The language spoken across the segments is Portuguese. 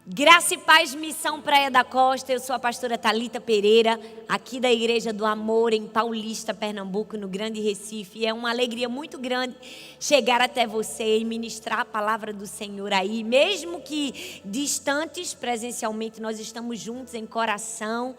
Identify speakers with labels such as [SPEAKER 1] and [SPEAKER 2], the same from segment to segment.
[SPEAKER 1] Graça e Paz, Missão Praia da Costa. Eu sou a pastora Thalita Pereira, aqui da Igreja do Amor, em Paulista, Pernambuco, no Grande Recife. É uma alegria muito grande chegar até você e ministrar a palavra do Senhor aí. Mesmo que distantes presencialmente, nós estamos juntos em coração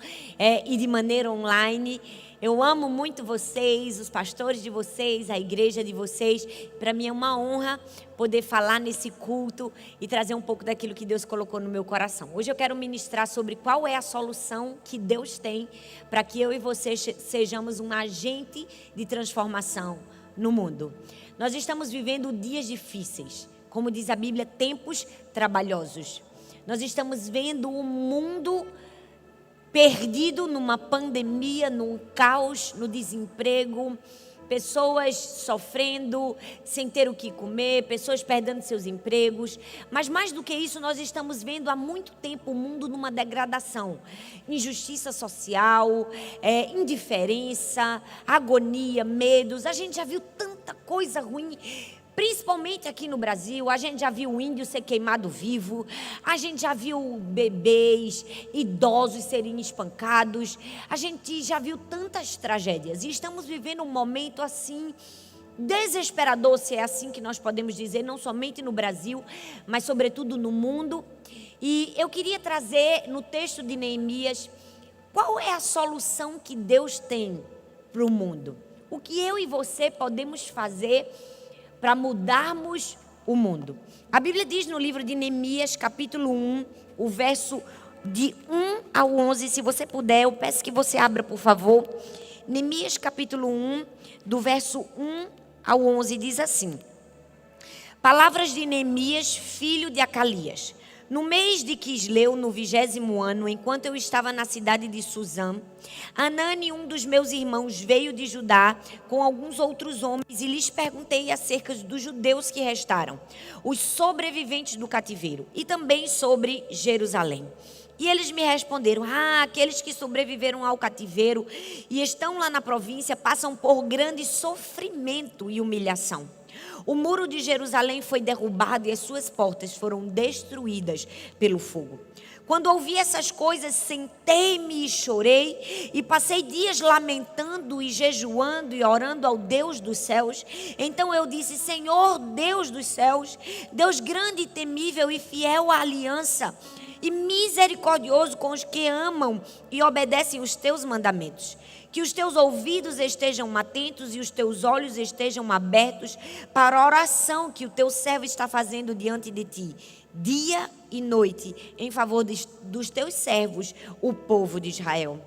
[SPEAKER 1] e de maneira online. Eu amo muito vocês, os pastores de vocês, a igreja de vocês. Para mim é uma honra poder falar nesse culto e trazer um pouco daquilo que Deus colocou no meu coração. Hoje eu quero ministrar sobre qual é a solução que Deus tem para que eu e você sejamos um agente de transformação no mundo. Nós estamos vivendo dias difíceis, como diz a Bíblia, tempos trabalhosos. Nós estamos vendo o mundo perdido numa pandemia, num caos, no desemprego, pessoas sofrendo, sem ter o que comer, pessoas perdendo seus empregos. Mas mais do que isso, nós estamos vendo há muito tempo o mundo numa degradação. Injustiça social, indiferença, agonia, medos. A gente já viu tanta coisa ruim. Principalmente aqui no Brasil, a gente já viu o índio ser queimado vivo, a gente já viu bebês, idosos serem espancados, a gente já viu tantas tragédias. E estamos vivendo um momento assim, desesperador, se é assim que nós podemos dizer, não somente no Brasil, mas sobretudo no mundo. E eu queria trazer no texto de Neemias, qual é a solução que Deus tem para o mundo? O que eu e você podemos fazer para mudarmos o mundo? A Bíblia diz no livro de Neemias, capítulo 1, o verso de 1 ao 11, se você puder, eu peço que você abra, por favor. Neemias, capítulo 1, do verso 1 ao 11, diz assim: Palavras de Neemias, filho de Acalias. No mês de Quisleu, no 20º ano, enquanto eu estava na cidade de Suzã, Anani, um dos meus irmãos, veio de Judá com alguns outros homens e lhes perguntei acerca dos judeus que restaram, os sobreviventes do cativeiro, e também sobre Jerusalém. E eles me responderam: aqueles que sobreviveram ao cativeiro e estão lá na província passam por grande sofrimento e humilhação. O muro de Jerusalém foi derrubado e as suas portas foram destruídas pelo fogo. Quando ouvi essas coisas, sentei-me e chorei, e passei dias lamentando e jejuando e orando ao Deus dos céus. Então eu disse: Senhor, Deus dos céus, Deus grande e temível e fiel à aliança, e misericordioso com os que amam e obedecem os teus mandamentos, que os teus ouvidos estejam atentos e os teus olhos estejam abertos para a oração que o teu servo está fazendo diante de ti, dia e noite, em favor dos teus servos, o povo de Israel.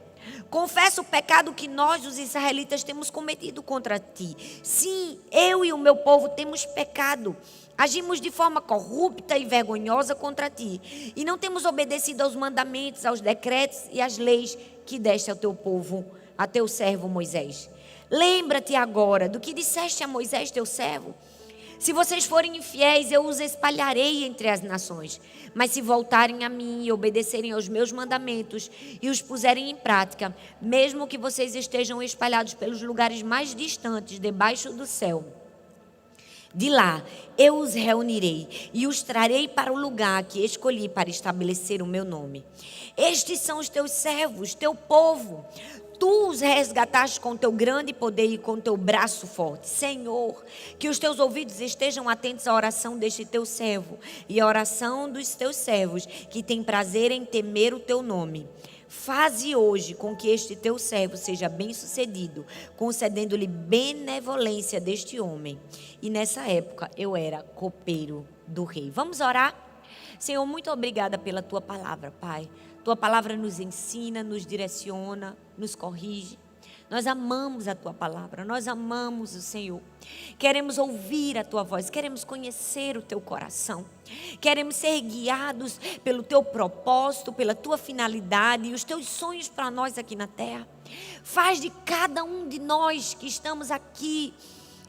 [SPEAKER 1] Confesso o pecado que nós, os israelitas, temos cometido contra ti. Sim, eu e o meu povo temos pecado. Agimos de forma corrupta e vergonhosa contra ti, e não temos obedecido aos mandamentos, aos decretos e às leis que deste ao teu povo, a teu servo Moisés. Lembra-te agora do que disseste a Moisés, teu servo. Se vocês forem infiéis, eu os espalharei entre as nações. Mas se voltarem a mim e obedecerem aos meus mandamentos e os puserem em prática, mesmo que vocês estejam espalhados pelos lugares mais distantes debaixo do céu, de lá eu os reunirei e os trarei para o lugar que escolhi para estabelecer o meu nome. Estes são os teus servos, teu povo. Tu os resgataste com teu grande poder e com teu braço forte. Senhor, que os teus ouvidos estejam atentos à oração deste teu servo e à oração dos teus servos que têm prazer em temer o teu nome. Faze hoje com que este teu servo seja bem-sucedido, concedendo-lhe benevolência deste homem. E nessa época eu era copeiro do rei. Vamos orar? Senhor, muito obrigada pela tua palavra, Pai. Tua palavra nos ensina, nos direciona, nos corrige. Nós amamos a tua palavra, nós amamos o Senhor. Queremos ouvir a tua voz, queremos conhecer o teu coração. Queremos ser guiados pelo teu propósito, pela tua finalidade e os teus sonhos para nós aqui na terra. Faz de cada um de nós que estamos aqui,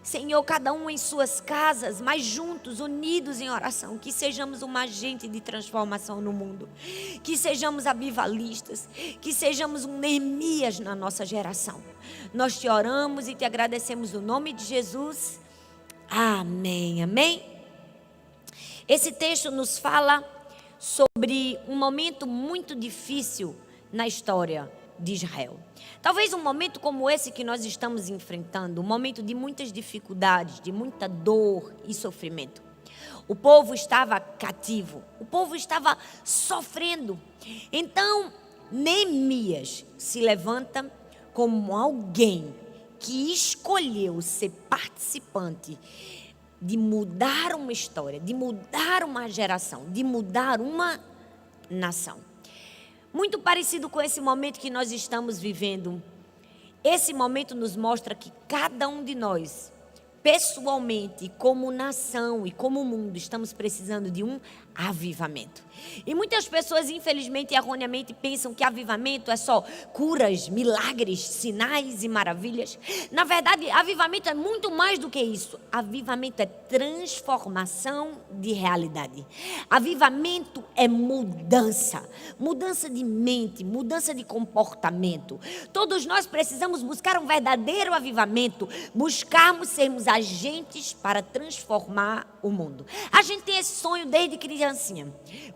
[SPEAKER 1] Senhor, cada um em suas casas, mas juntos, unidos em oração, que sejamos um agente de transformação no mundo, que sejamos avivalistas, que sejamos um Neemias na nossa geração. Nós te oramos e te agradecemos no nome de Jesus. Amém, amém. Esse texto nos fala sobre um momento muito difícil na história de Israel. Talvez um momento como esse que nós estamos enfrentando, um momento de muitas dificuldades, de muita dor e sofrimento. O povo estava cativo, o povo estava sofrendo. Então, Neemias se levanta como alguém que escolheu ser participante de mudar uma história, de mudar uma geração, de mudar uma nação. Muito parecido com esse momento que nós estamos vivendo. Esse momento nos mostra que cada um de nós, pessoalmente, como nação e como mundo, estamos precisando de um avivamento. E muitas pessoas, infelizmente e erroneamente, pensam que avivamento é só curas, milagres, sinais e maravilhas. Na verdade, avivamento é muito mais do que isso. Avivamento é transformação de realidade. Avivamento é mudança. Mudança de mente, mudança de comportamento. Todos nós precisamos buscar um verdadeiro avivamento. Buscarmos sermos agentes para transformar o mundo. A gente tem esse sonho desde criancinha.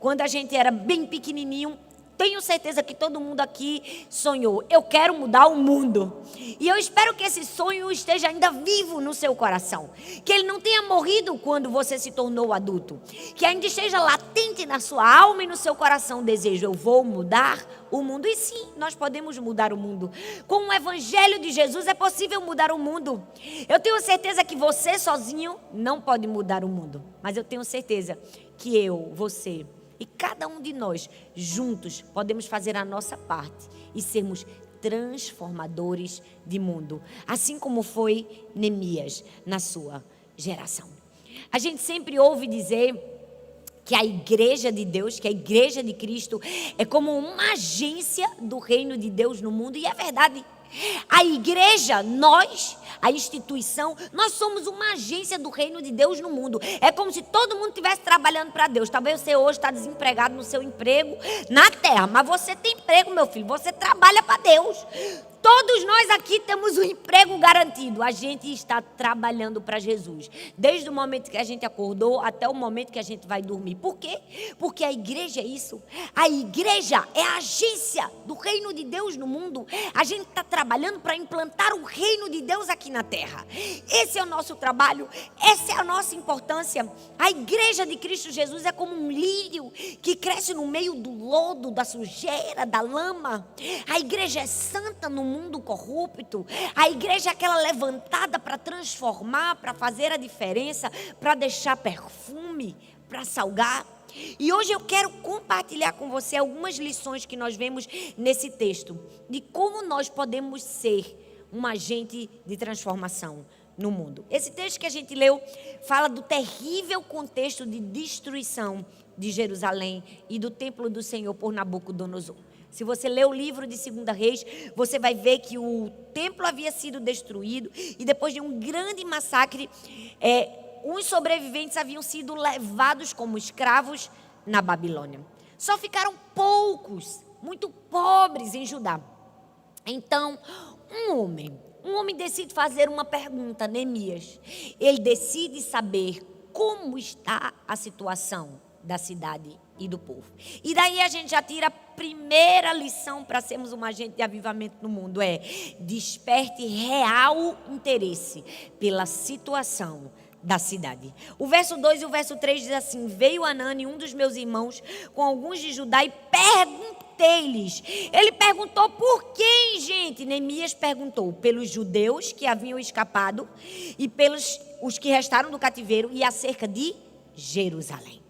[SPEAKER 1] Quando a gente era bem pequenininho, tenho certeza que todo mundo aqui sonhou. Eu quero mudar o mundo. E eu espero que esse sonho esteja ainda vivo no seu coração. Que ele não tenha morrido quando você se tornou adulto. Que ainda esteja latente na sua alma e no seu coração o desejo. Eu vou mudar o mundo. E sim, nós podemos mudar o mundo. Com o evangelho de Jesus é possível mudar o mundo. Eu tenho certeza que você sozinho não pode mudar o mundo. Mas eu tenho certeza que eu, você e cada um de nós, juntos, podemos fazer a nossa parte e sermos transformadores de mundo. Assim como foi Neemias na sua geração. A gente sempre ouve dizer que a igreja de Deus, que a igreja de Cristo é como uma agência do reino de Deus no mundo. E é verdade. A igreja, nós, a instituição, nós somos uma agência do reino de Deus no mundo. É como se todo mundo estivesse trabalhando para Deus. Talvez você hoje está desempregado no seu emprego na terra, mas você tem emprego, meu filho, você trabalha para Deus. Todos nós aqui temos um emprego garantido. A gente está trabalhando para Jesus. Desde o momento que a gente acordou até o momento que a gente vai dormir. Por quê? Porque a igreja é isso. A igreja é a agência do reino de Deus no mundo. A gente está trabalhando para implantar o reino de Deus aqui na terra. Esse é o nosso trabalho. Essa é a nossa importância. A igreja de Cristo Jesus é como um lírio que cresce no meio do lodo, da sujeira, da lama. A igreja é santa no mundo corrupto. A igreja é aquela levantada para transformar, para fazer a diferença, para deixar perfume, para salgar. E hoje eu quero compartilhar com você algumas lições que nós vemos nesse texto, de como nós podemos ser um agente de transformação no mundo. Esse texto que a gente leu fala do terrível contexto de destruição de Jerusalém e do templo do Senhor por Nabucodonosor. Se você ler o livro de 2 Reis, você vai ver que o templo havia sido destruído e depois de um grande massacre, os sobreviventes haviam sido levados como escravos na Babilônia. Só ficaram poucos, muito pobres em Judá. Então, um homem decide fazer uma pergunta, Neemias. Ele decide saber como está a situação da cidade e do povo. E daí a gente já tira a primeira lição para sermos um agente de avivamento no mundo: desperte real interesse pela situação da cidade. O verso 2 e o verso 3 diz assim: veio Anani, um dos meus irmãos, com alguns de Judá, e perguntei-lhes. Ele perguntou por quem, gente? Neemias perguntou pelos judeus que haviam escapado e pelos os que restaram do cativeiro e acerca de Jerusalém.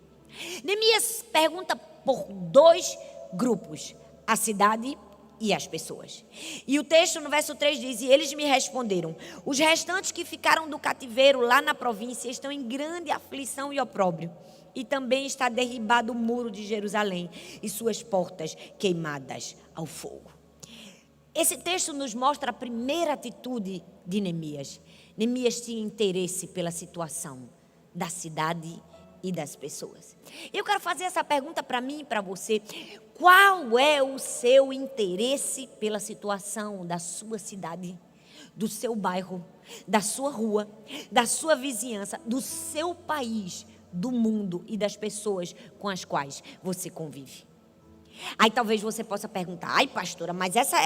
[SPEAKER 1] Neemias pergunta por dois grupos: a cidade e as pessoas. E o texto no verso 3 diz: e eles me responderam: os restantes que ficaram do cativeiro lá na província estão em grande aflição e opróbrio, e também está derribado o muro de Jerusalém e suas portas queimadas ao fogo. Esse texto nos mostra a primeira atitude de Neemias. Neemias tinha interesse pela situação da cidade e das pessoas. Eu quero fazer essa pergunta para mim e para você: qual é o seu interesse pela situação da sua cidade, do seu bairro, da sua rua, da sua vizinhança, do seu país, do mundo e das pessoas com as quais você convive. Aí talvez você possa perguntar: ai, pastora, mas essa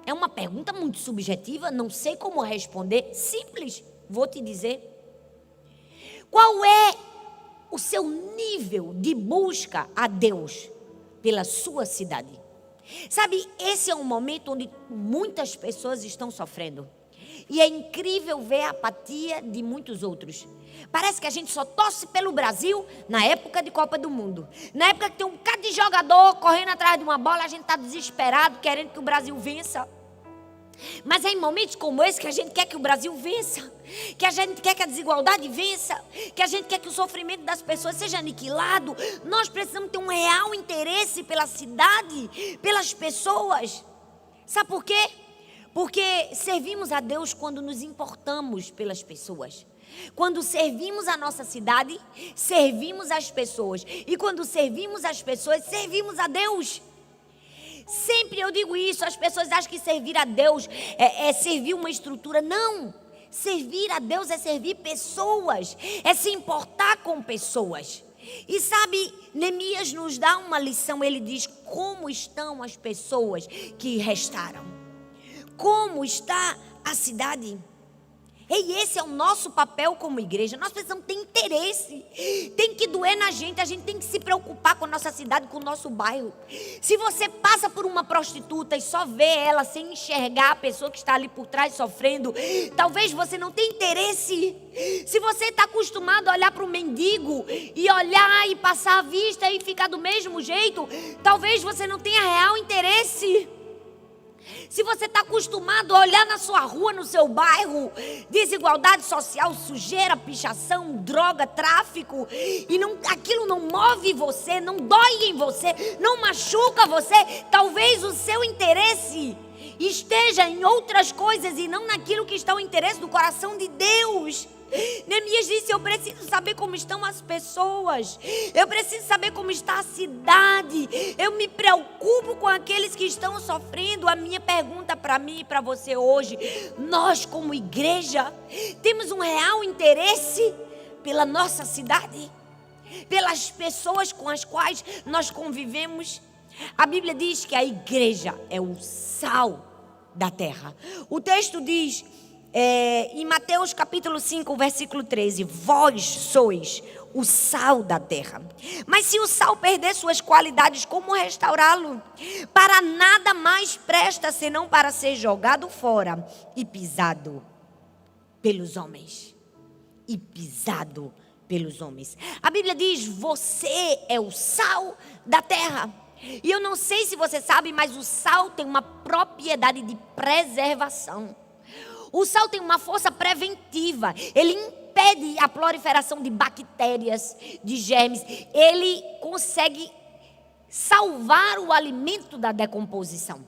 [SPEAKER 1] é uma pergunta muito subjetiva, não sei como responder. Simples, vou te dizer. Qual é o seu nível de busca a Deus pela sua cidade? Sabe, esse é um momento onde muitas pessoas estão sofrendo. E é incrível ver a apatia de muitos outros. Parece que a gente só torce pelo Brasil na época de Copa do Mundo. Na época que tem um bocado de jogador correndo atrás de uma bola, a gente está desesperado, querendo que o Brasil vença. Mas é em momentos como esse que a gente quer que o Brasil vença, que a gente quer que a desigualdade vença, que a gente quer que o sofrimento das pessoas seja aniquilado. Nós precisamos ter um real interesse pela cidade, pelas pessoas. Sabe por quê? Porque servimos a Deus quando nos importamos pelas pessoas. Quando servimos a nossa cidade, servimos as pessoas. E quando servimos as pessoas, servimos a Deus. Sempre eu digo isso, as pessoas acham que servir a Deus é servir uma estrutura. Não, servir a Deus é servir pessoas, é se importar com pessoas. E sabe, Neemias nos dá uma lição, ele diz como estão as pessoas que restaram. Como está a cidade? E esse é o nosso papel como igreja. Nós precisamos ter interesse. Tem que doer na gente. A gente tem que se preocupar com a nossa cidade, com o nosso bairro. Se você passa por uma prostituta e só vê ela sem enxergar a pessoa que está ali por trás sofrendo, talvez você não tenha interesse. Se você está acostumado a olhar para o mendigo e olhar e passar a vista e ficar do mesmo jeito, talvez você não tenha real interesse. Se você está acostumado a olhar na sua rua, no seu bairro, desigualdade social, sujeira, pichação, droga, tráfico, e aquilo não move você, não dói em você, não machuca você, talvez o seu interesse esteja em outras coisas e não naquilo que está o interesse do coração de Deus. Neemias disse: eu preciso saber como estão as pessoas, eu preciso saber como está a cidade, eu me preocupo com aqueles que estão sofrendo. A minha pergunta para mim e para você hoje: nós como igreja temos um real interesse pela nossa cidade, pelas pessoas com as quais nós convivemos? A Bíblia diz que a igreja é o sal da terra. O texto diz em Mateus capítulo 5, versículo 13: vós sois o sal da terra. Mas se o sal perder suas qualidades, como restaurá-lo? Para nada mais presta senão para ser jogado fora e pisado pelos homens. E pisado pelos homens. A Bíblia diz: você é o sal da terra. E eu não sei se você sabe, mas o sal tem uma propriedade de preservação. O sal tem uma força preventiva. Ele impede a proliferação de bactérias, de germes. Ele consegue salvar o alimento da decomposição.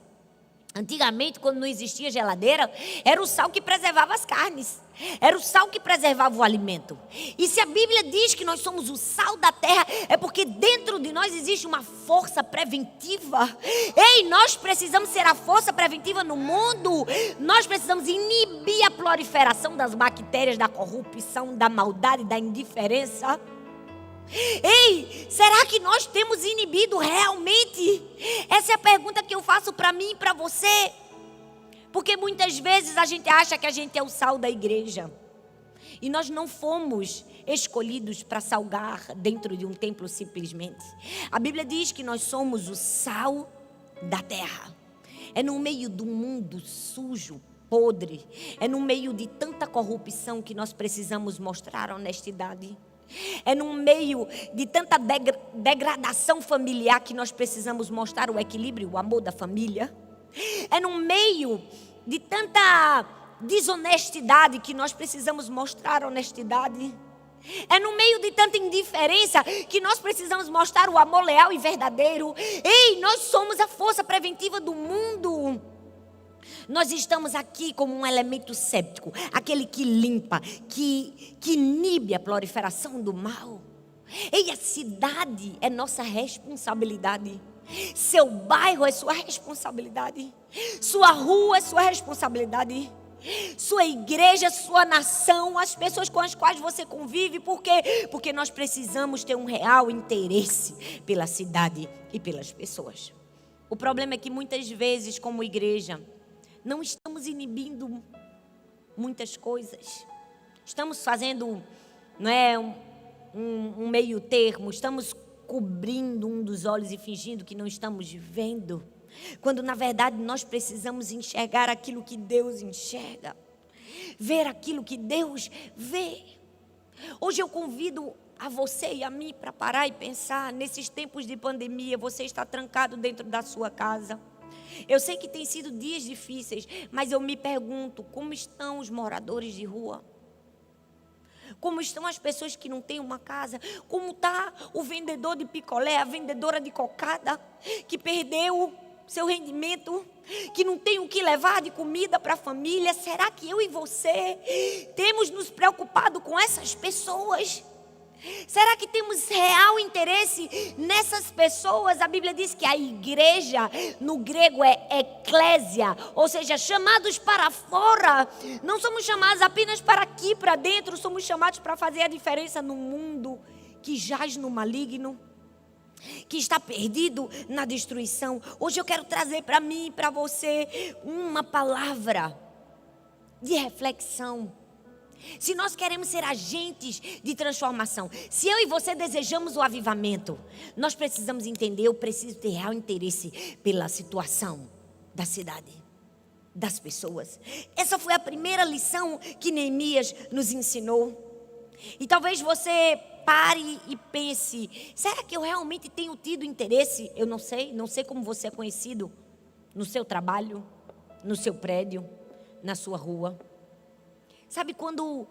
[SPEAKER 1] Antigamente, quando não existia geladeira, era o sal que preservava as carnes. Era o sal que preservava o alimento. E se a Bíblia diz que nós somos o sal da terra, é porque dentro de nós existe uma força preventiva. Ei, nós precisamos ser a força preventiva no mundo. Nós precisamos inibir a proliferação das bactérias, da corrupção, da maldade, da indiferença. Ei, será que nós temos inibido realmente? Essa é a pergunta que eu faço para mim e para você. Porque muitas vezes a gente acha que a gente é o sal da igreja. E nós não fomos escolhidos para salgar dentro de um templo simplesmente. A Bíblia diz que nós somos o sal da terra. É no meio do mundo sujo, podre. É no meio de tanta corrupção que nós precisamos mostrar honestidade. É no meio de tanta degradação familiar que nós precisamos mostrar o equilíbrio, o amor da família. É no meio de tanta desonestidade que nós precisamos mostrar honestidade. É no meio de tanta indiferença que nós precisamos mostrar o amor leal e verdadeiro. Ei, nós somos a força preventiva do mundo. Nós estamos aqui como um elemento séptico, aquele que limpa, que inibe a proliferação do mal. E a cidade é nossa responsabilidade. Seu bairro é sua responsabilidade. Sua rua é sua responsabilidade. sua igreja, sua nação, as pessoas com as quais você convive. Por quê? Porque nós precisamos ter um real interesse pela cidade e pelas pessoas. O problema é que muitas vezes, como igreja, não estamos inibindo muitas coisas. Estamos fazendo, não é, um meio termo, estamos cobrindo um dos olhos e fingindo que não estamos vendo, quando na verdade nós precisamos enxergar aquilo que Deus enxerga, ver aquilo que Deus vê. Hoje eu convido a você e a mim para parar e pensar. Nesses tempos de pandemia, você está trancado dentro da sua casa. Eu sei que tem sido dias difíceis, mas eu me pergunto, como estão os moradores de rua? Como estão as pessoas que não têm uma casa? Como está o vendedor de picolé, a vendedora de cocada, que perdeu seu rendimento, que não tem o que levar de comida para a família? Será que eu e você temos nos preocupado com essas pessoas? Será que temos real interesse nessas pessoas? A Bíblia diz que a igreja, no grego é eclésia, ou seja, chamados para fora. Não somos chamados apenas para aqui, para dentro, somos chamados para fazer a diferença no mundo que jaz no maligno, que está perdido na destruição. Hoje eu quero trazer para mim e para você uma palavra de reflexão. Se nós queremos ser agentes de transformação, se eu e você desejamos o avivamento, nós precisamos entender, eu preciso ter real interesse pela situação da cidade, das pessoas. Essa foi a primeira lição que Neemias nos ensinou. E talvez você pare e pense, será que eu realmente tenho tido interesse? Eu não sei como você é conhecido no seu trabalho, no seu prédio, na sua rua. Sabe, quando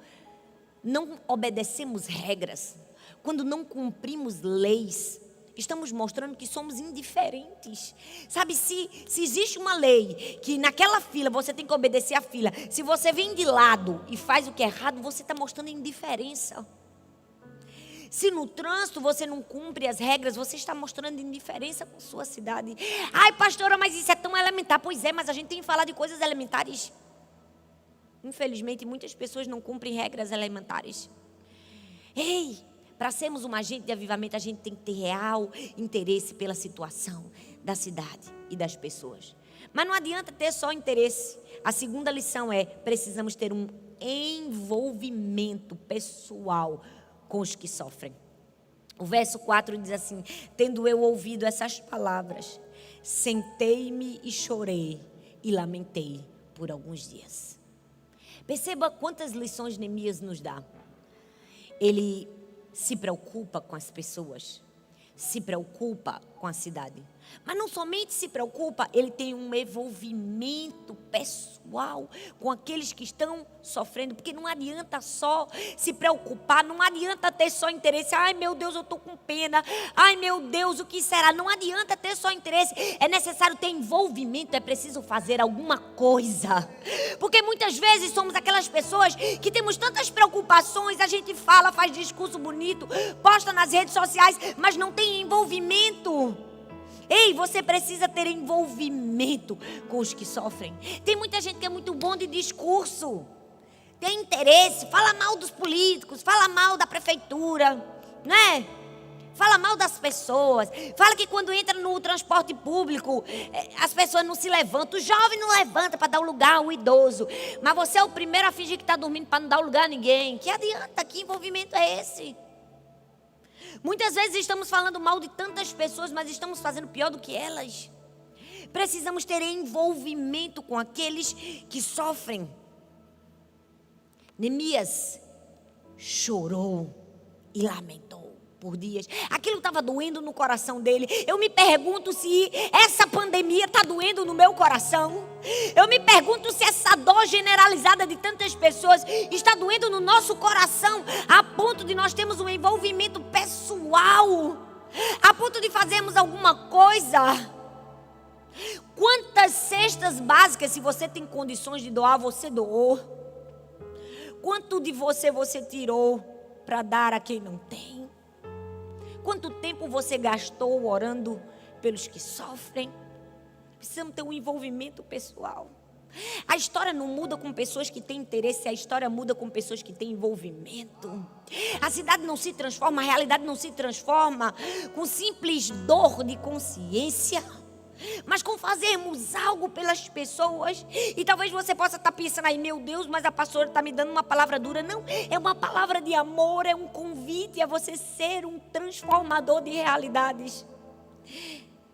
[SPEAKER 1] não obedecemos regras, quando não cumprimos leis, estamos mostrando que somos indiferentes. Sabe, se existe uma lei que naquela fila você tem que obedecer a fila, se você vem de lado e faz o que é errado, você está mostrando indiferença. Se no trânsito você não cumpre as regras, você está mostrando indiferença com sua cidade. Ai, pastora, mas isso é tão elementar. Pois é, mas a gente tem que falar de coisas elementares. Infelizmente, muitas pessoas não cumprem regras elementares. Ei, para sermos um agente de avivamento, a gente tem que ter real interesse pela situação da cidade e das pessoas. Mas não adianta ter só interesse. A segunda lição é, precisamos ter um envolvimento pessoal com os que sofrem. O verso 4 diz assim: tendo eu ouvido essas palavras, sentei-me e chorei e lamentei por alguns dias. Perceba quantas lições Neemias nos dá. Ele se preocupa com as pessoas, se preocupa com a cidade. Mas não somente se preocupa, ele tem um envolvimento pessoal com aqueles que estão sofrendo. Porque não adianta só se preocupar, não adianta ter só interesse. Ai meu Deus, eu estou com pena. Ai meu Deus, o que será? Não adianta ter só interesse. É necessário ter envolvimento, é preciso fazer alguma coisa. Porque muitas vezes somos aquelas pessoas que temos tantas preocupações, a gente fala, faz discurso bonito, posta nas redes sociais, mas não tem envolvimento. Ei, você precisa ter envolvimento com os que sofrem. Tem muita gente que é muito bom de discurso, tem interesse, fala mal dos políticos, fala mal da prefeitura, né? Fala mal das pessoas, fala que quando entra no transporte público, as pessoas não se levantam, o jovem não levanta para dar o lugar ao idoso, mas você é o primeiro a fingir que está dormindo para não dar o lugar a ninguém. Que adianta? Que envolvimento é esse? Muitas vezes estamos falando mal de tantas pessoas, mas estamos fazendo pior do que elas. Precisamos ter envolvimento com aqueles que sofrem. Neemias chorou e lamentou por dias. Aquilo estava doendo no coração dele. Eu me pergunto se essa pandemia está doendo no meu coração. Eu me pergunto se essa dor generalizada de tantas pessoas está doendo no nosso coração, a ponto de nós termos um envolvimento pessoal, a ponto de fazermos alguma coisa. Quantas cestas básicas, se você tem condições de doar, você doou? Quanto de você tirou para dar a quem não tem? Quanto tempo você gastou orando pelos que sofrem? Precisamos ter um envolvimento pessoal. A história não muda com pessoas que têm interesse, a história muda com pessoas que têm envolvimento. A cidade não se transforma, a realidade não se transforma com simples dor de consciência, mas com fazermos algo pelas pessoas. E talvez você possa estar pensando aí, meu Deus, mas a pastora está me dando uma palavra dura. Não, é uma palavra de amor, é um convite a você ser um transformador de realidades.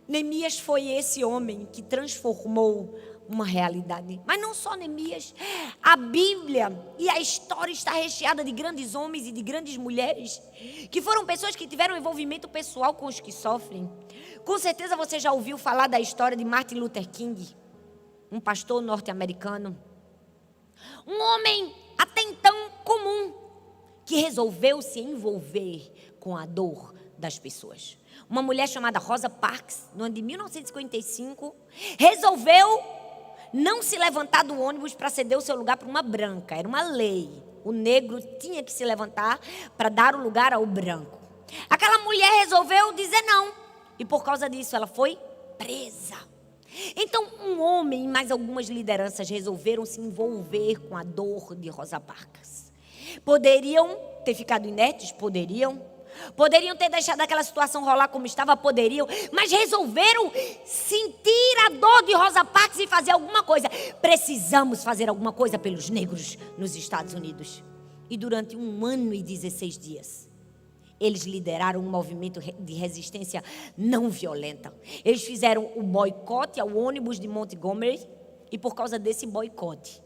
[SPEAKER 1] Neemias foi esse homem que transformou uma realidade. Mas não só Neemias. A Bíblia e a história está recheada de grandes homens e de grandes mulheres que foram pessoas que tiveram envolvimento pessoal com os que sofrem. Com certeza você já ouviu falar da história de Martin Luther King, um pastor norte-americano. Um homem até então comum que resolveu se envolver com a dor das pessoas. Uma mulher chamada Rosa Parks, no ano de 1955, resolveu não se levantar do ônibus para ceder o seu lugar para uma branca. Era uma lei. O negro tinha que se levantar para dar o lugar ao branco. Aquela mulher resolveu dizer não. E por causa disso ela foi presa. Então um homem e mais algumas lideranças resolveram se envolver com a dor de Rosa Parks. Poderiam ter ficado inertes? Poderiam. Poderiam ter deixado aquela situação rolar como estava? Poderiam. Mas resolveram sentir a dor de Rosa Parks e fazer alguma coisa. Precisamos fazer alguma coisa pelos negros nos Estados Unidos. E durante 1 ano e 16 dias, eles lideraram um movimento de resistência não violenta. Eles fizeram o boicote ao ônibus de Montgomery. E por causa desse boicote,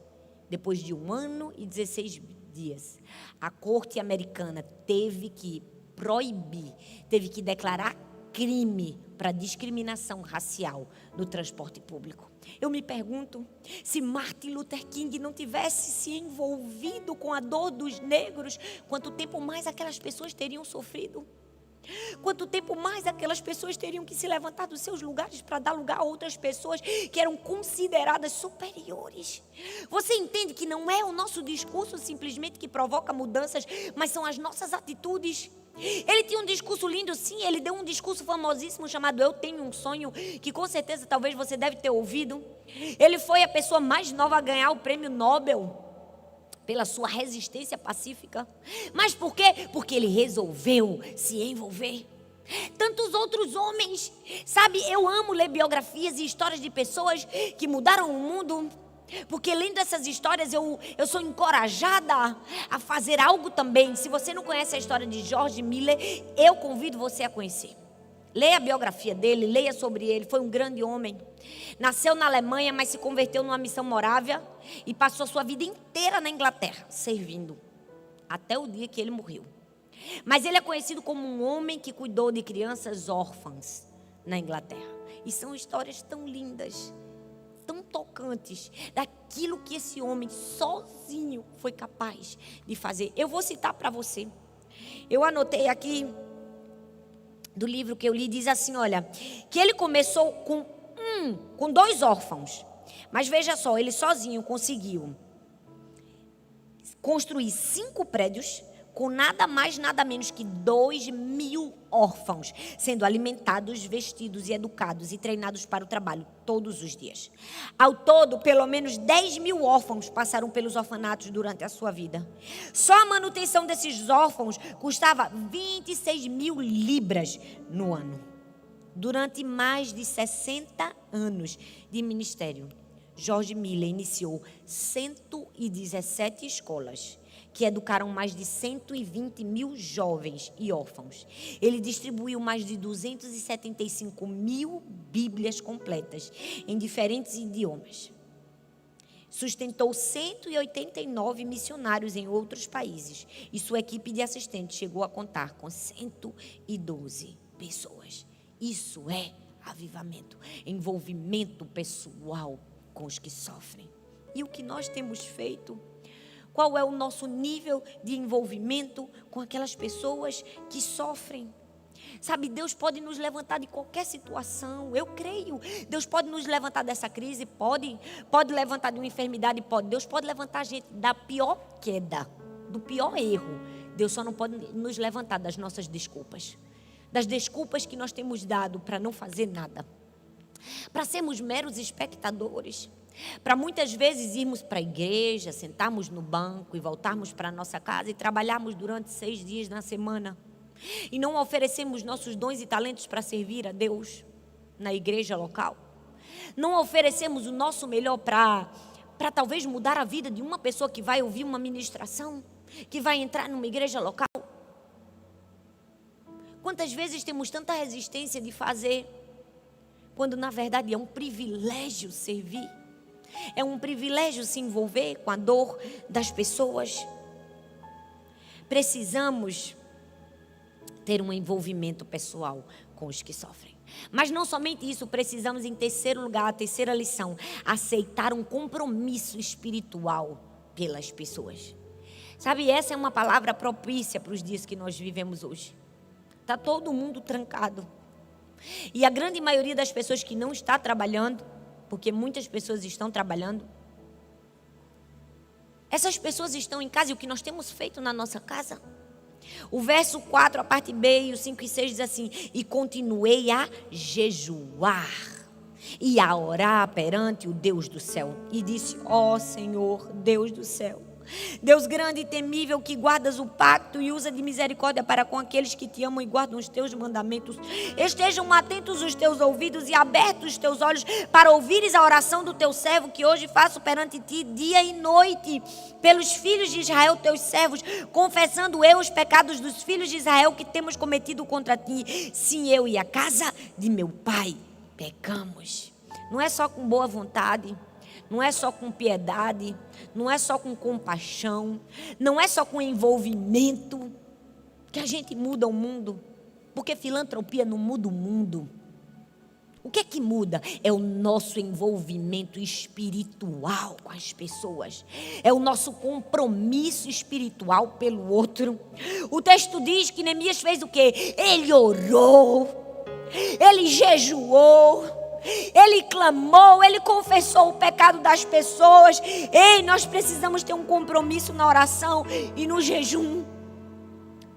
[SPEAKER 1] depois de 1 ano e 16 dias, a corte americana teve que proibir, teve que declarar crime para discriminação racial no transporte público. Eu me pergunto, se Martin Luther King não tivesse se envolvido com a dor dos negros, quanto tempo mais aquelas pessoas teriam sofrido? Quanto tempo mais aquelas pessoas teriam que se levantar dos seus lugares para dar lugar a outras pessoas que eram consideradas superiores? Você entende que não é o nosso discurso simplesmente que provoca mudanças, mas são as nossas atitudes? Ele tinha um discurso lindo, sim, ele deu um discurso famosíssimo chamado Eu Tenho um Sonho, que com certeza talvez você deve ter ouvido. Ele foi a pessoa mais nova a ganhar o prêmio Nobel pela sua resistência pacífica. Mas por quê? Porque ele resolveu se envolver. Tantos outros homens, sabe, eu amo ler biografias e histórias de pessoas que mudaram o mundo, porque lendo essas histórias eu sou encorajada a fazer algo também. Se você não conhece a história de George Miller, eu convido você a conhecer. Leia a biografia dele, leia sobre ele. Foi um grande homem. Nasceu na Alemanha, mas se converteu numa missão morávia e passou sua vida inteira na Inglaterra, servindo, até o dia que ele morreu. Mas ele é conhecido como um homem que cuidou de crianças órfãs na Inglaterra. E são histórias tão lindas, tão tocantes, daquilo que esse homem sozinho foi capaz de fazer. Eu vou citar para você. Eu anotei aqui do livro que eu li, diz assim, olha, que ele começou com 2 órfãos, mas veja só, ele sozinho conseguiu construir 5 prédios com nada mais, nada menos que 2.000 órfãos, sendo alimentados, vestidos e educados e treinados para o trabalho todos os dias. Ao todo, pelo menos 10.000 órfãos passaram pelos orfanatos durante a sua vida. Só a manutenção desses órfãos custava 26.000 libras no ano. Durante mais de 60 anos de ministério, George Miller iniciou 117 escolas, que educaram mais de 120.000 jovens e órfãos. Ele distribuiu mais de 275.000 Bíblias completas em diferentes idiomas. Sustentou 189 missionários em outros países. E sua equipe de assistentes chegou a contar com 112 pessoas. Isso é avivamento, envolvimento pessoal com os que sofrem. E o que nós temos feito? Qual é o nosso nível de envolvimento com aquelas pessoas que sofrem? Sabe, Deus pode nos levantar de qualquer situação, eu creio. Deus pode nos levantar dessa crise, pode levantar de uma enfermidade, pode. Deus pode levantar a gente da pior queda, do pior erro. Deus só não pode nos levantar das nossas desculpas, das desculpas que nós temos dado para não fazer nada. para sermos meros espectadores, para muitas vezes irmos para a igreja, sentarmos no banco e voltarmos para a nossa casa e trabalharmos durante 6 dias na semana e não oferecermos nossos dons e talentos para servir a Deus na igreja local. Não oferecemos o nosso melhor para talvez mudar a vida de uma pessoa que vai ouvir uma ministração, que vai entrar numa igreja local. Quantas vezes temos tanta resistência de fazer, quando na verdade é um privilégio servir, é um privilégio se envolver com a dor das pessoas. Precisamos ter um envolvimento pessoal com os que sofrem. Mas não somente isso, precisamos, em terceiro lugar, a terceira lição, aceitar um compromisso espiritual pelas pessoas. Sabe, essa é uma palavra propícia para os dias que nós vivemos hoje. Está todo mundo trancado. E a grande maioria das pessoas que não está trabalhando, porque muitas pessoas estão trabalhando, essas pessoas estão em casa. E o que nós temos feito na nossa casa? O verso 4, a parte B, e o 5 e 6 diz assim: e continuei a jejuar e a orar perante o Deus do céu. E disse: ó Senhor, Deus do céu, Deus grande e temível, que guardas o pacto e usa de misericórdia para com aqueles que te amam e guardam os teus mandamentos, estejam atentos os teus ouvidos e abertos os teus olhos para ouvires a oração do teu servo, que hoje faço perante ti dia e noite, pelos filhos de Israel, teus servos, confessando eu os pecados dos filhos de Israel que temos cometido contra ti. Sim, eu e a casa de meu pai pecamos. Não é só com boa vontade, não é só com piedade, não é só com compaixão, não é só com envolvimento que a gente muda o mundo, porque filantropia não muda o mundo. O que é que muda? É o nosso envolvimento espiritual com as pessoas, é o nosso compromisso espiritual pelo outro. O texto diz que Neemias fez o quê? Ele orou, ele jejuou, ele clamou, ele confessou o pecado das pessoas. Ei, nós precisamos ter um compromisso na oração e no jejum.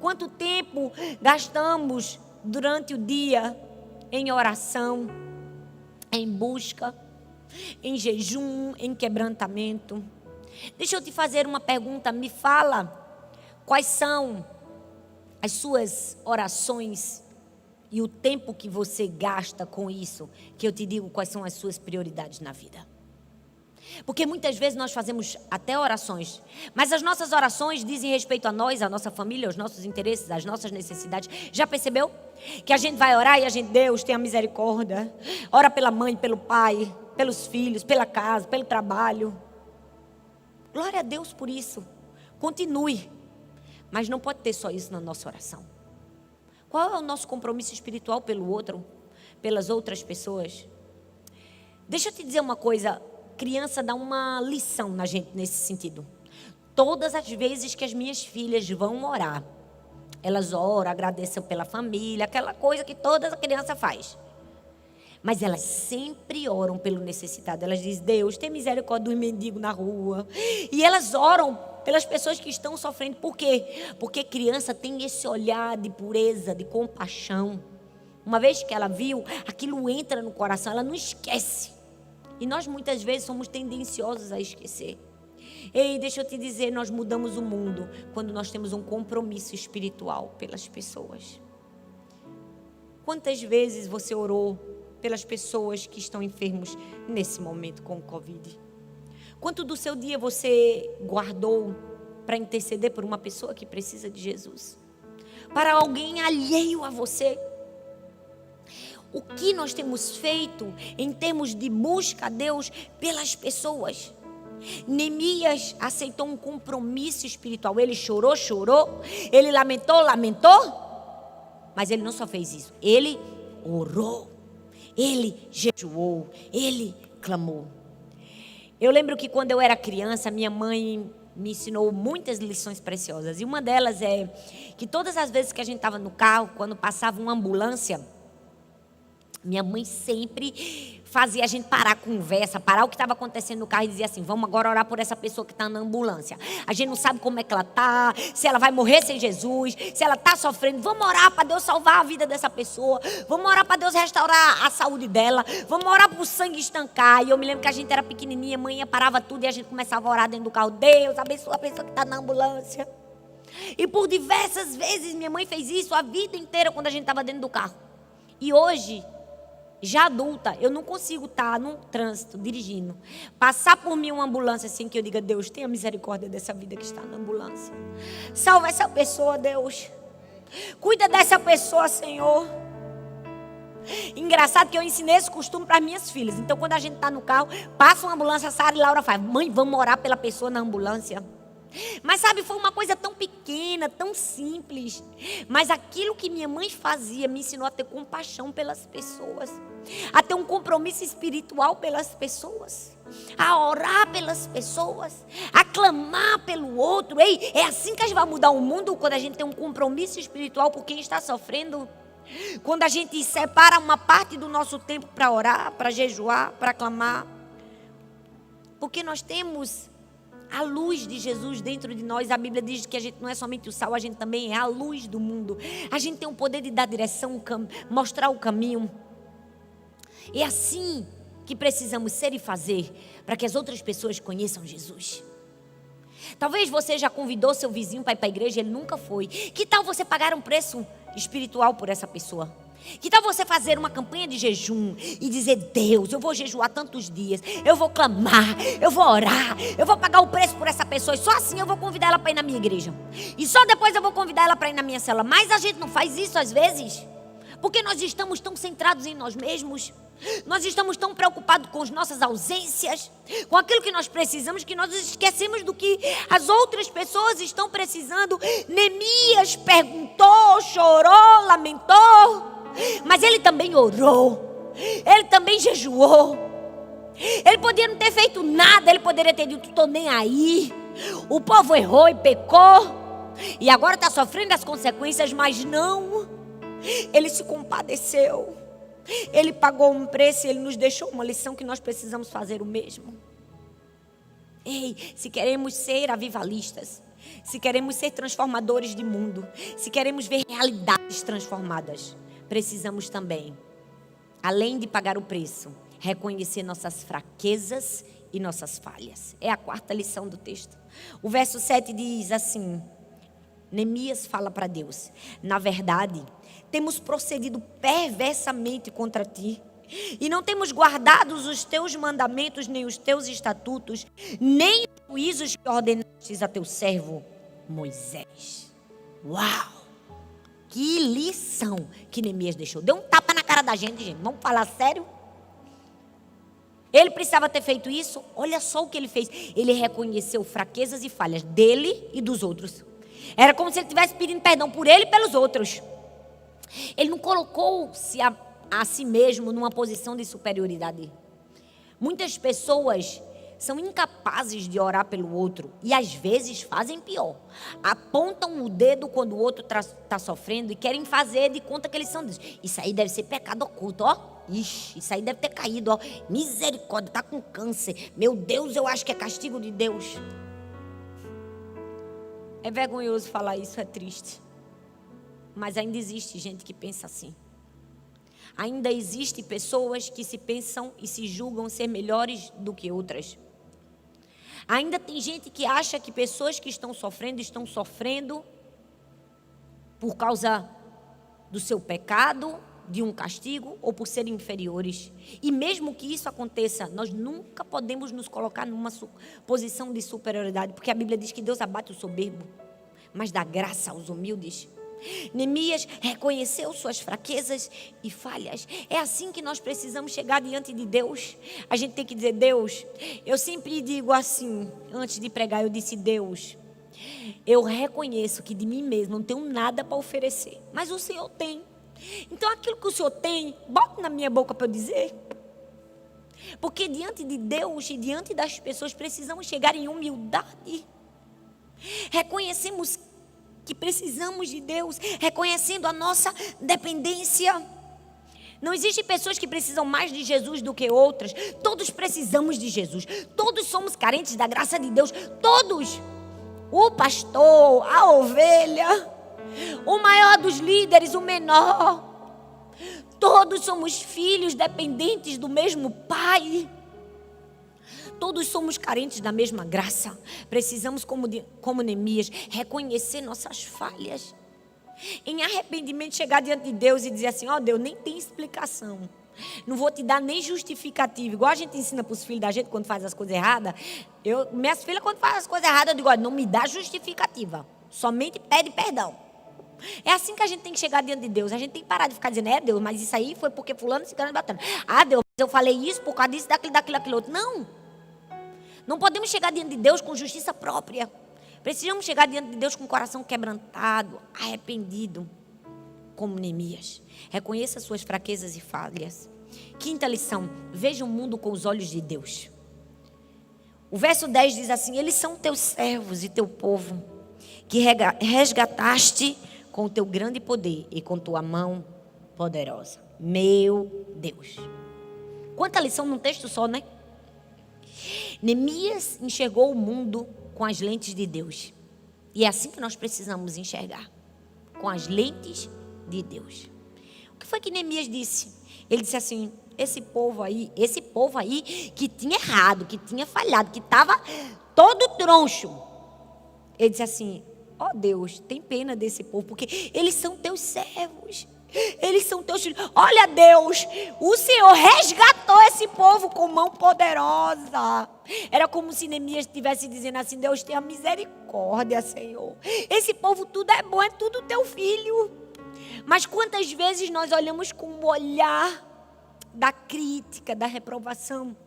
[SPEAKER 1] Quanto tempo gastamos durante o dia em oração, em busca, em jejum, em quebrantamento? Deixa eu te fazer uma pergunta. Me fala quais são as suas orações e o tempo que você gasta com isso, que eu te digo quais são as suas prioridades na vida. Porque muitas vezes nós fazemos até orações, mas as nossas orações dizem respeito a nós, a nossa família, aos nossos interesses, às nossas necessidades. Já percebeu? Que a gente vai orar e a gente: Deus, tenha misericórdia. Ora pela mãe, pelo pai, pelos filhos, pela casa, pelo trabalho. Glória a Deus por isso. Continue. Mas não pode ter só isso na nossa oração. Qual é o nosso compromisso espiritual pelo outro, pelas outras pessoas? Deixa eu te dizer uma coisa. Criança dá uma lição na gente nesse sentido. Todas as vezes que as minhas filhas vão orar, elas oram, agradecem pela família, aquela coisa que toda criança faz. Mas elas sempre oram pelo necessitado. Elas dizem: Deus, tem misericórdia dos mendigos na rua. E elas oram pelas pessoas que estão sofrendo. Por quê? Porque criança tem esse olhar de pureza, de compaixão. Uma vez que ela viu, aquilo entra no coração, ela não esquece. E nós muitas vezes somos tendenciosos a esquecer. Ei, deixa eu te dizer, nós mudamos o mundo quando nós temos um compromisso espiritual pelas pessoas. Quantas vezes você orou pelas pessoas que estão enfermos nesse momento com o Covid? Quanto do seu dia você guardou para interceder por uma pessoa que precisa de Jesus? Para alguém alheio a você? O que nós temos feito em termos de busca a Deus pelas pessoas? Neemias aceitou um compromisso espiritual. Ele chorou, ele lamentou, mas ele não só fez isso, ele orou, ele jejuou, ele clamou. Eu lembro que quando eu era criança, minha mãe me ensinou muitas lições preciosas, e uma delas é que todas as vezes que a gente estava no carro, quando passava uma ambulância, minha mãe sempre fazia a gente parar a conversa, parar o que estava acontecendo no carro e dizer assim: vamos agora orar por essa pessoa que está na ambulância. A gente não sabe como é que ela está, se ela vai morrer sem Jesus, se ela está sofrendo. Vamos orar para Deus salvar a vida dessa pessoa. Vamos orar para Deus restaurar a saúde dela. Vamos orar para o sangue estancar. E eu me lembro que a gente era pequenininha, a mãe parava tudo e a gente começava a orar dentro do carro: Deus, abençoa a pessoa que está na ambulância. E por diversas vezes minha mãe fez isso a vida inteira quando a gente estava dentro do carro. E hoje, já adulta, eu não consigo estar no trânsito, dirigindo, passar por mim uma ambulância assim que eu diga: Deus, tenha misericórdia dessa vida que está na ambulância. Salva essa pessoa, Deus. Cuida dessa pessoa, Senhor. Engraçado que eu ensinei esse costume para as minhas filhas. Então, quando a gente está no carro, passa uma ambulância, a Sara e Laura faz: mãe, vamos orar pela pessoa na ambulância. Mas sabe, foi uma coisa tão pequena, tão simples. Mas aquilo que minha mãe fazia me ensinou a ter compaixão pelas pessoas, a ter um compromisso espiritual pelas pessoas, a orar pelas pessoas, a clamar pelo outro. Ei, é assim que a gente vai mudar o mundo, quando a gente tem um compromisso espiritual por quem está sofrendo. Quando a gente separa uma parte do nosso tempo para orar, para jejuar, para clamar. Porque nós temos a luz de Jesus dentro de nós. A Bíblia diz que a gente não é somente o sal, a gente também é a luz do mundo. A gente tem o poder de dar direção, mostrar o caminho. É assim que precisamos ser e fazer para que as outras pessoas conheçam Jesus. Talvez você já convidou seu vizinho para ir para a igreja e ele nunca foi. Que tal você pagar um preço espiritual por essa pessoa? Que tal você fazer uma campanha de jejum e dizer: Deus, eu vou jejuar tantos dias, eu vou clamar, eu vou orar, eu vou pagar o preço por essa pessoa, e só assim eu vou convidar ela para ir na minha igreja, e só depois eu vou convidar ela para ir na minha célula. Mas a gente não faz isso às vezes, porque nós estamos tão centrados em nós mesmos, nós estamos tão preocupados com as nossas ausências, com aquilo que nós precisamos, que nós esquecemos do que as outras pessoas estão precisando. Neemias perguntou, chorou, lamentou, mas ele também orou, ele também jejuou. Ele poderia não ter feito nada, ele poderia ter dito: estou nem aí, o povo errou e pecou, e agora está sofrendo as consequências. Mas não, ele se compadeceu, ele pagou um preço e ele nos deixou uma lição que nós precisamos fazer o mesmo. Ei, se queremos ser avivalistas, se queremos ser transformadores de mundo, se queremos ver realidades transformadas, precisamos também, além de pagar o preço, reconhecer nossas fraquezas e nossas falhas. É a quarta lição do texto. O verso 7 diz assim: Neemias fala para Deus: na verdade, temos procedido perversamente contra ti, e não temos guardado os teus mandamentos, nem os teus estatutos, nem os juízos que ordenastes a teu servo Moisés. Uau! Que lição que Neemias deixou. Deu um tapa na cara da gente, gente. Vamos falar sério? Ele precisava ter feito isso. Olha só o que ele fez. Ele reconheceu fraquezas e falhas dele e dos outros. Era como se ele estivesse pedindo perdão por ele e pelos outros. Ele não colocou-se a si mesmo numa posição de superioridade. Muitas pessoas são incapazes de orar pelo outro e às vezes fazem pior. Apontam o dedo quando o outro está sofrendo e querem fazer de conta que eles são Deus. Isso aí deve ser pecado oculto, ó. Ixi, isso aí deve ter caído, ó. Misericórdia, está com câncer. Meu Deus, eu acho que é castigo de Deus. É vergonhoso falar isso, é triste. Mas ainda existe gente que pensa assim. Ainda existem pessoas que se pensam e se julgam ser melhores do que outras. Ainda tem gente que acha que pessoas que estão sofrendo por causa do seu pecado, de um castigo ou por serem inferiores. E mesmo que isso aconteça, nós nunca podemos nos colocar numa posição de superioridade, porque a Bíblia diz que Deus abate o soberbo, mas dá graça aos humildes. Neemias reconheceu suas fraquezas e falhas. É assim que nós precisamos chegar diante de Deus. A gente tem que dizer: Deus, eu sempre digo assim, antes de pregar, eu disse: Deus, eu reconheço que de mim mesmo não tenho nada para oferecer, mas o Senhor tem. Então aquilo que o Senhor tem, bota na minha boca para eu dizer. Porque diante de Deus e diante das pessoas precisamos chegar em humildade. Reconhecemos que precisamos de Deus, reconhecendo a nossa dependência. Não existem pessoas que precisam mais de Jesus do que outras. Todos precisamos de Jesus. Todos somos carentes da graça de Deus. Todos. O pastor, a ovelha, o maior dos líderes, o menor. Todos somos filhos dependentes do mesmo Pai. Todos somos carentes da mesma graça. Precisamos, como Neemias, reconhecer nossas falhas. Em arrependimento, chegar diante de Deus e dizer assim: ó Deus, nem tem explicação. Não vou te dar nem justificativa. Igual a gente ensina para os filhos da gente quando faz as coisas erradas. Minhas filhas, quando fazem as coisas erradas, eu digo: ó, não me dá justificativa. Somente pede perdão. É assim que a gente tem que chegar diante de Deus. A gente tem que parar de ficar dizendo: é Deus, mas isso aí foi porque fulano se batendo. Ah Deus, eu falei isso por causa disso, daquilo outro. Não podemos chegar diante de Deus com justiça própria. Precisamos chegar diante de Deus com o coração quebrantado, arrependido, como Neemias. Reconheça suas fraquezas e falhas. Quinta lição: veja o mundo com os olhos de Deus. O verso 10 diz assim: eles são teus servos e teu povo, que resgataste com o teu grande poder e com tua mão poderosa. Meu Deus. Quanta lição num texto só, né? Neemias enxergou o mundo com as lentes de Deus. E é assim que nós precisamos enxergar. Com as lentes de Deus. O que foi que Neemias disse? Ele disse assim: esse povo aí que tinha errado, que tinha falhado, que estava todo troncho. Ele disse assim: ó Deus, tem pena desse povo, porque eles são teus servos. Eles são teus filhos. Olha Deus, o Senhor resgatou esse povo com mão poderosa. Era como se Neemias estivesse dizendo assim: Deus, tenha misericórdia, Senhor. Esse povo tudo é bom, é tudo teu filho. Mas quantas vezes nós olhamos com o olhar da crítica, da reprovação?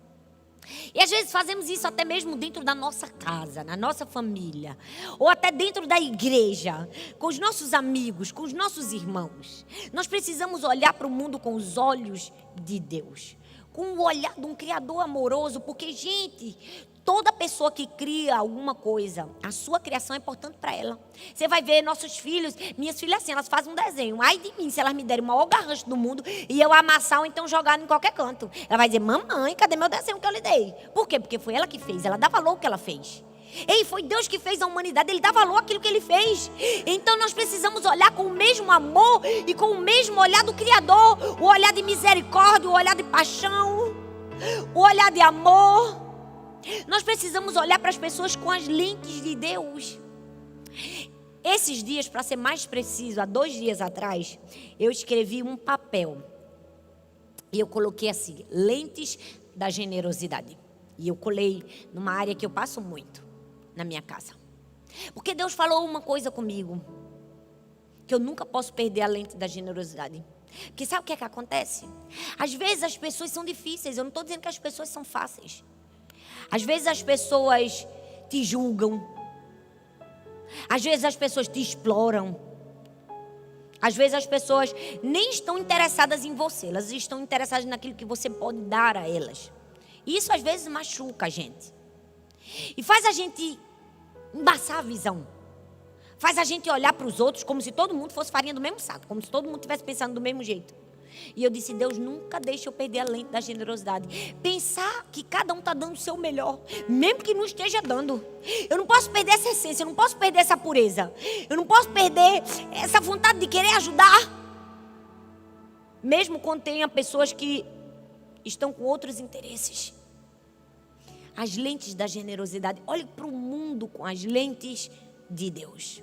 [SPEAKER 1] E às vezes fazemos isso até mesmo dentro da nossa casa, na nossa família, ou até dentro da igreja, com os nossos amigos, com os nossos irmãos. Nós precisamos olhar para o mundo com os olhos de Deus, com o olhar de um Criador amoroso, porque, gente, toda pessoa que cria alguma coisa, a sua criação é importante para ela. Você vai ver nossos filhos, minhas filhas assim, elas fazem um desenho. Ai de mim, se elas me derem o maior garrancho do mundo e eu amassar ou então jogar em qualquer canto. Ela vai dizer: mamãe, cadê meu desenho que eu lhe dei? Por quê? Porque foi ela que fez, ela dá valor ao que ela fez. Ei, foi Deus que fez a humanidade, Ele dá valor àquilo que Ele fez. Então nós precisamos olhar com o mesmo amor e com o mesmo olhar do Criador. O olhar de misericórdia, o olhar de paixão, o olhar de amor. Nós precisamos olhar para as pessoas com as lentes de Deus. Esses dias, para ser mais preciso, há 2 dias atrás, eu escrevi um papel. E eu coloquei assim: lentes da generosidade. E eu colei numa área que eu passo muito, na minha casa. Porque Deus falou uma coisa comigo, que eu nunca posso perder a lente da generosidade. Porque sabe o que é que acontece? Às vezes as pessoas são difíceis. Eu não estou dizendo que as pessoas são fáceis. Às vezes as pessoas te julgam. Às vezes as pessoas te exploram. Às vezes as pessoas nem estão interessadas em você. Elas estão interessadas naquilo que você pode dar a elas. E isso às vezes machuca a gente. E faz a gente embaçar a visão. Faz a gente olhar para os outros como se todo mundo fosse farinha do mesmo saco. Como se todo mundo estivesse pensando do mesmo jeito. E eu disse: Deus, nunca deixe eu perder a lente da generosidade. Pensar que cada um está dando o seu melhor, mesmo que não esteja dando. Eu não posso perder essa essência, eu não posso perder essa pureza. Eu não posso perder essa vontade de querer ajudar. Mesmo quando tenha pessoas que estão com outros interesses. As lentes da generosidade. Olhe para o mundo com as lentes de Deus.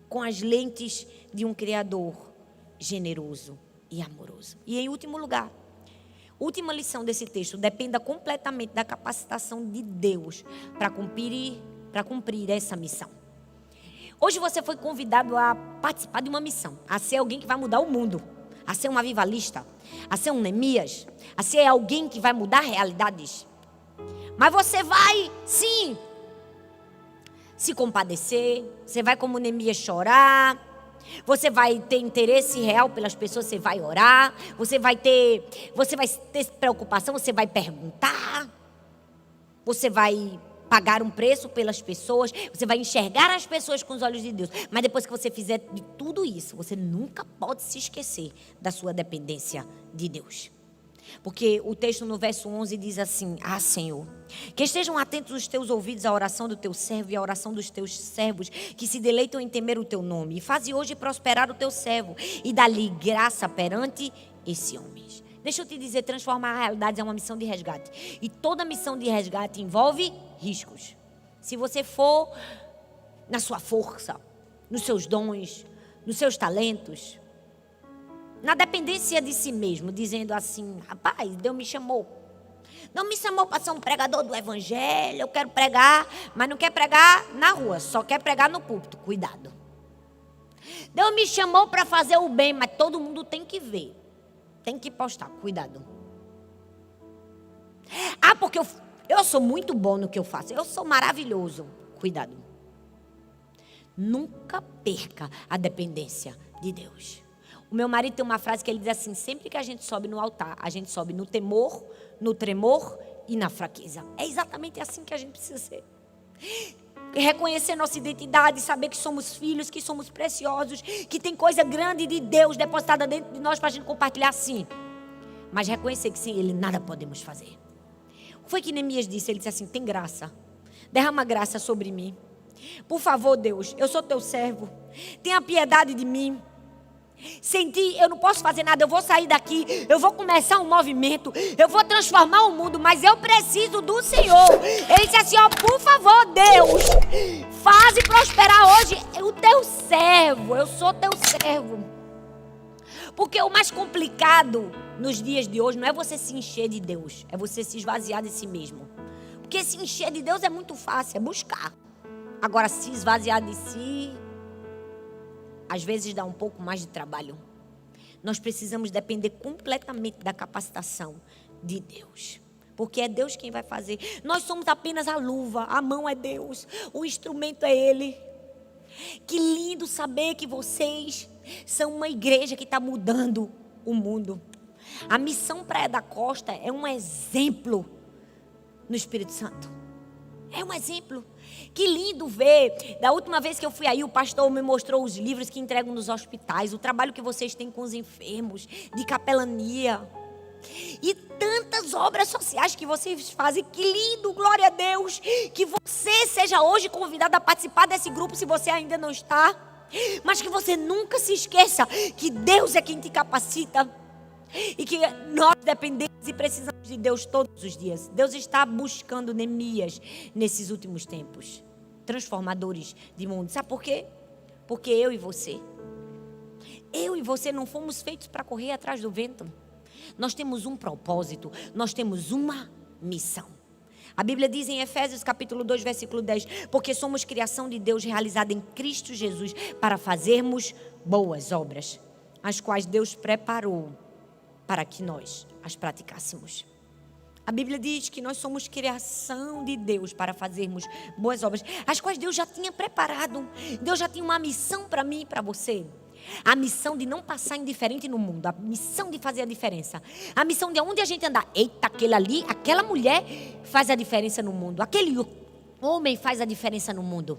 [SPEAKER 1] Com as lentes de um Criador generoso e amoroso. E em último lugar, última lição desse texto: dependa completamente da capacitação de Deus para cumprir essa missão. Hoje você foi convidado a participar de uma missão, a ser alguém que vai mudar o mundo, a ser um avivalista, a ser um Neemias, a ser alguém que vai mudar realidades. Mas você vai, sim, se compadecer, você vai como Neemias chorar. Você vai ter interesse real pelas pessoas, você vai orar, você vai ter preocupação, você vai perguntar, você vai pagar um preço pelas pessoas, você vai enxergar as pessoas com os olhos de Deus. Mas depois que você fizer de tudo isso, você nunca pode se esquecer da sua dependência de Deus. Porque o texto no verso 11 diz assim: Ah, Senhor, que estejam atentos os teus ouvidos à oração do teu servo e à oração dos teus servos, que se deleitam em temer o teu nome. E faze hoje prosperar o teu servo e dá-lhe graça perante esse homem. Deixa eu te dizer, transformar realidades é uma missão de resgate. E toda missão de resgate envolve riscos. Se você for na sua força, nos seus dons, nos seus talentos, na dependência de si mesmo, dizendo assim: rapaz, Deus me chamou. Não me chamou para ser um pregador do evangelho, eu quero pregar, mas não quer pregar na rua, só quer pregar no púlpito. Cuidado. Deus me chamou para fazer o bem, mas todo mundo tem que ver. Tem que postar, cuidado. Ah, porque eu sou muito bom no que eu faço. Eu sou maravilhoso. Cuidado. Nunca perca a dependência de Deus. O meu marido tem uma frase que ele diz assim: sempre que a gente sobe no altar, a gente sobe no temor, no tremor e na fraqueza. É exatamente assim que a gente precisa ser. Reconhecer nossa identidade, saber que somos filhos, que somos preciosos, que tem coisa grande de Deus depositada dentro de nós para a gente compartilhar, sim. Mas reconhecer que sem Ele nada podemos fazer. O que foi que Neemias disse? Ele disse assim: tem graça, derrama graça sobre mim. Por favor, Deus, eu sou teu servo, tenha piedade de mim. Sem ti eu não posso fazer nada. Eu vou sair daqui, eu vou começar um movimento, eu vou transformar o mundo, mas eu preciso do Senhor. Ele disse assim: ó, por favor, Deus, faze prosperar hoje o teu servo. Eu sou teu servo. Porque o mais complicado nos dias de hoje não é você se encher de Deus, é você se esvaziar de si mesmo. Porque se encher de Deus é muito fácil, é buscar. Agora, se esvaziar de si, às vezes dá um pouco mais de trabalho. Nós precisamos depender completamente da capacitação de Deus. Porque é Deus quem vai fazer. Nós somos apenas a luva, a mão é Deus, o instrumento é Ele. Que lindo saber que vocês são uma igreja que está mudando o mundo. A missão Praia da Costa é um exemplo no Espírito Santo. É um exemplo. Que lindo ver. Da última vez que eu fui aí, o pastor me mostrou os livros que entregam nos hospitais, o trabalho que vocês têm com os enfermos, de capelania. E tantas obras sociais que vocês fazem. Que lindo, glória a Deus. Que você seja hoje convidado a participar desse grupo, se você ainda não está. Mas que você nunca se esqueça que Deus é quem te capacita. E que nós dependemos e precisamos de Deus todos os dias. Deus está buscando Neemias nesses últimos tempos, transformadores de mundo. Sabe por quê? Porque eu e você não fomos feitos para correr atrás do vento. Nós temos um propósito, nós temos uma missão. A Bíblia diz em Efésios capítulo 2, versículo 10, porque somos criação de Deus realizada em Cristo Jesus para fazermos boas obras, as quais Deus preparou para que nós as praticássemos. A Bíblia diz que nós somos criação de Deus para fazermos boas obras, as quais Deus já tinha preparado. Deus já tinha uma missão para mim e para você. A missão de não passar indiferente no mundo, a missão de fazer a diferença, a missão de onde a gente andar. Eita, aquele ali, aquela mulher faz a diferença no mundo, aquele homem faz a diferença no mundo.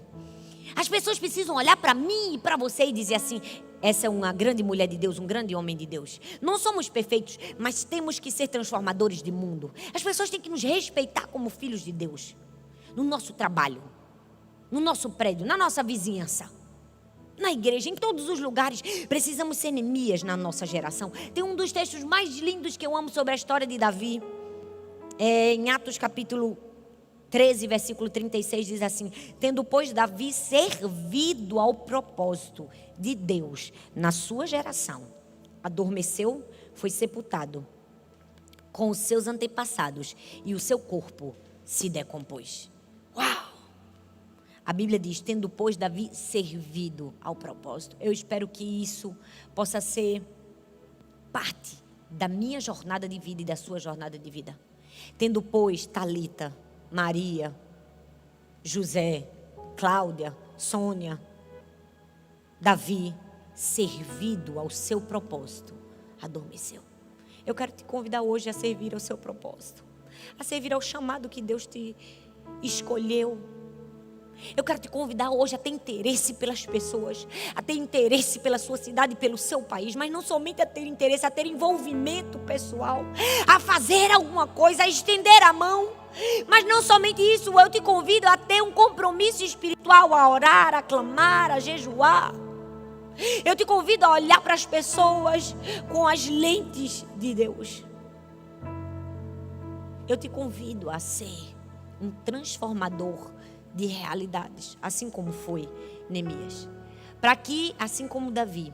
[SPEAKER 1] As pessoas precisam olhar para mim e para você e dizer assim: essa é uma grande mulher de Deus, um grande homem de Deus. Não somos perfeitos, mas temos que ser transformadores de mundo. As pessoas têm que nos respeitar como filhos de Deus. No nosso trabalho, no nosso prédio, na nossa vizinhança, na igreja, em todos os lugares. Precisamos ser Neemias na nossa geração. Tem um dos textos mais lindos que eu amo sobre a história de Davi. Em Atos capítulo 13, versículo 36, diz assim: tendo, pois, Davi servido ao propósito de Deus na sua geração, adormeceu, foi sepultado com os seus antepassados e o seu corpo se decompôs. Uau! A Bíblia diz: tendo, pois, Davi servido ao propósito. Eu espero que isso possa ser parte da minha jornada de vida e da sua jornada de vida. Tendo, pois, Talita, Maria, José, Cláudia, Sônia, Davi, servido ao seu propósito, adormeceu. Eu quero te convidar hoje a servir ao seu propósito, a servir ao chamado que Deus te escolheu. Eu quero te convidar hoje a ter interesse pelas pessoas, a ter interesse pela sua cidade, pelo seu país, mas não somente a ter interesse, a ter envolvimento pessoal, a fazer alguma coisa, a estender a mão. Mas não somente isso, eu te convido a ter um compromisso espiritual, a orar, a clamar, a jejuar. Eu te convido a olhar para as pessoas com as lentes de Deus. Eu te convido a ser um transformador de realidades, assim como foi Neemias. Para que, assim como Davi,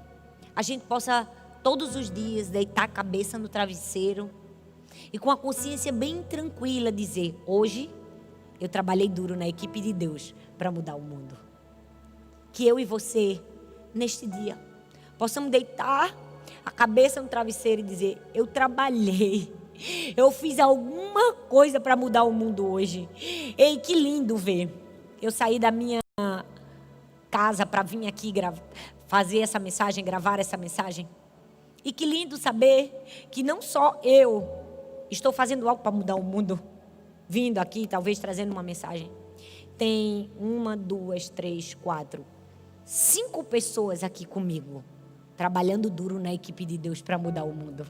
[SPEAKER 1] a gente possa todos os dias deitar a cabeça no travesseiro e com a consciência bem tranquila dizer: hoje eu trabalhei duro na equipe de Deus para mudar o mundo. Que eu e você, neste dia, possamos deitar a cabeça no travesseiro e dizer: eu trabalhei, eu fiz alguma coisa para mudar o mundo hoje. Ei, que lindo ver. Eu saí da minha casa para vir aqui fazer essa mensagem, gravar essa mensagem. E que lindo saber que não só eu estou fazendo algo para mudar o mundo, vindo aqui, talvez trazendo uma mensagem. Tem 1, 2, 3, 4, 5 pessoas aqui comigo, trabalhando duro na equipe de Deus para mudar o mundo.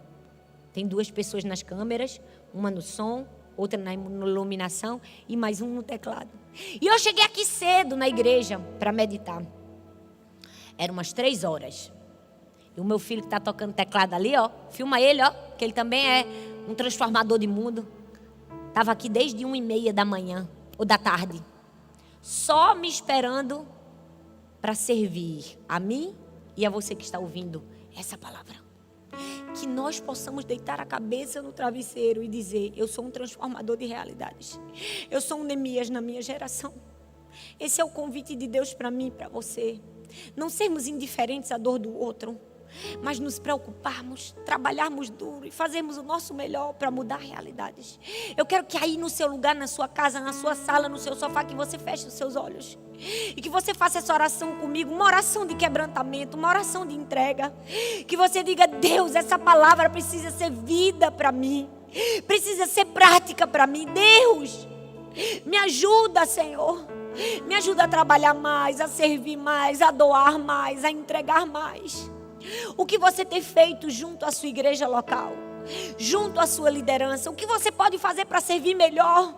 [SPEAKER 1] Tem 2 pessoas nas câmeras, uma no som, outra na iluminação e mais um no teclado. E eu cheguei aqui cedo na igreja para meditar. Eram umas 3 horas. E o meu filho que está tocando teclado ali, ó, filma ele, ó, que ele também é um transformador de mundo. Estava aqui desde 1h30 da manhã, ou da tarde, só me esperando para servir a mim e a você que está ouvindo essa palavra. Que nós possamos deitar a cabeça no travesseiro e dizer: eu sou um transformador de realidades. Eu sou um Neemias na minha geração. Esse é o convite de Deus para mim e para você. Não sermos indiferentes à dor do outro, mas nos preocuparmos, trabalharmos duro e fazermos o nosso melhor para mudar realidades. Eu quero que aí no seu lugar, na sua casa, na sua sala, no seu sofá, que você feche os seus olhos e que você faça essa oração comigo, uma oração de quebrantamento, uma oração de entrega. Que você diga: Deus, essa palavra precisa ser vida para mim, precisa ser prática para mim. Deus, me ajuda, Senhor. Me ajuda a trabalhar mais, a servir mais, a doar mais, a entregar mais. O que você tem feito junto à sua igreja local, junto à sua liderança, o que você pode fazer para servir melhor?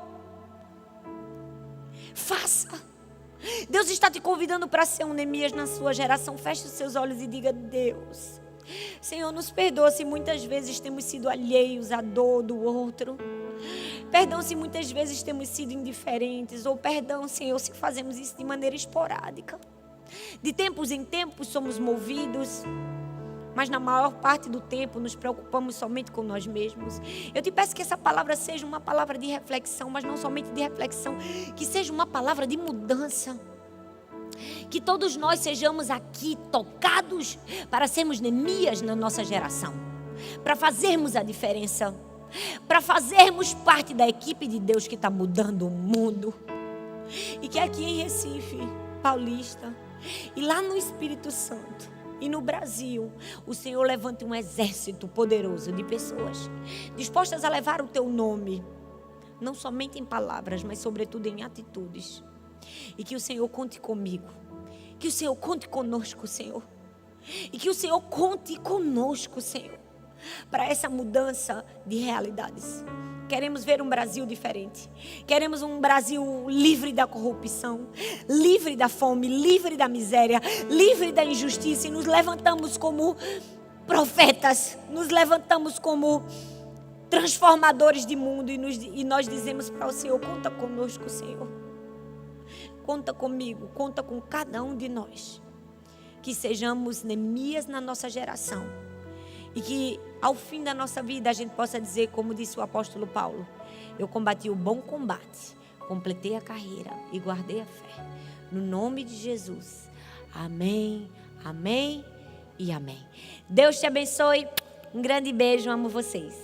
[SPEAKER 1] Faça. Deus está te convidando para ser um Neemias na sua geração. Feche os seus olhos e diga: Deus, Senhor, nos perdoa se muitas vezes temos sido alheios à dor do outro. Perdão se muitas vezes temos sido indiferentes. Ou perdão, Senhor, se fazemos isso de maneira esporádica. De tempos em tempos somos movidos, mas na maior parte do tempo nos preocupamos somente com nós mesmos. Eu te peço que essa palavra seja uma palavra de reflexão, mas não somente de reflexão, que seja uma palavra de mudança. Que todos nós sejamos aqui tocados para sermos Neemias na nossa geração, para fazermos a diferença, para fazermos parte da equipe de Deus que está mudando o mundo. E que aqui em Recife, Paulista, e lá no Espírito Santo e no Brasil, o Senhor levante um exército poderoso de pessoas dispostas a levar o teu nome, não somente em palavras, mas sobretudo em atitudes. E que o Senhor conte comigo, que o Senhor conte conosco, Senhor, e que o Senhor conte conosco, Senhor, para essa mudança de realidades. Queremos ver um Brasil diferente. Queremos um Brasil livre da corrupção, livre da fome, livre da miséria, livre da injustiça. E nos levantamos como profetas, nos levantamos como transformadores de mundo. E nós dizemos para o Senhor: conta conosco, Senhor. Conta comigo, conta com cada um de nós. Que sejamos Neemias na nossa geração. E que ao fim da nossa vida a gente possa dizer, como disse o apóstolo Paulo: eu combati o bom combate, completei a carreira e guardei a fé. No nome de Jesus. Amém, amém e amém. Deus te abençoe. Um grande beijo, amo vocês.